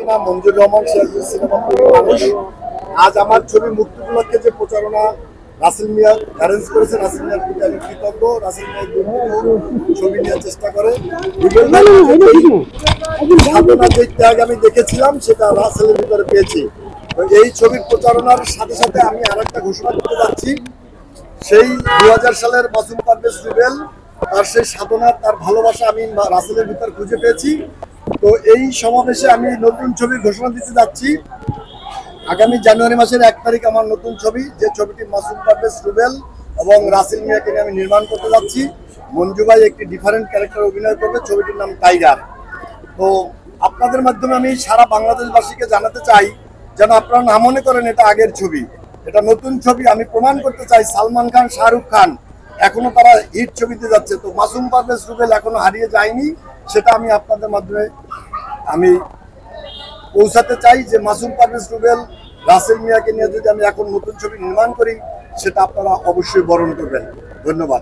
না, মঞ্জুর রহমান সে একজন সিনেমা মানুষ। আজ আমার ছবি মুক্তি উপলক্ষে যে প্রচারণা রাসেল মিয়া অ্যারেঞ্জ করেছে, রাসেল মিয়ার প্রতি আমি কৃতজ্ঞ। রাসেল মিয়া ছবি নেওয়ার চেষ্টা করে, সাধনা যে ত্যাগ আমি দেখেছিলাম সেটা রাসেলের ভিতরে পেয়েছি। তো এই ছবির প্রচারণার সাথে সাথে আমি আরেকটা ঘোষণা করতে যাচ্ছি। সেই 2000 সালের মাসুম পারভেজ রুবেল, তার সেই সাধনা, তার ভালোবাসা আমি রাসেলের ভিতর খুঁজে পেয়েছি। তো এই সমাবেশে আমি নতুন ছবির ঘোষণা দিতে যাচ্ছি। আগামী জানুয়ারি মাসের 1 তারিখ আমার নতুন ছবি, যে ছবিটি মাসুম পারভেজ রুবেল এবং রাসেল মিয়াকে নিয়ে আমি নির্মাণ করতে যাচ্ছি। মঞ্জু ভাই একটি ডিফারেন্ট ক্যারেক্টার অভিনয় করবে, ছবিটির নাম টাইগার। তো আপনাদের মাধ্যমে আমি সারা বাংলাদেশবাসীকে জানাতে চাই যেন আপনারা না মনে করেন এটা আগের ছবি, এটা নতুন ছবি। আমি প্রমাণ করতে চাই সালমান খান, শাহরুখ খান এখনো তারা হিট ছবিতে যাচ্ছে। তো মাসুম পারভেজ রুবেল এখনো হারিয়ে যায়নি, সেটা আমি আপনাদের মাধ্যমে আমি পৌঁছাতে চাই যে মাসুম পারভেজ রুবেল, রাসেল মিয়াকে নিয়ে যদি আমি এখন নতুন ছবি নির্মাণ করি, সেটা আপনারা অবশ্যই বরণ করবেন। ধন্যবাদ।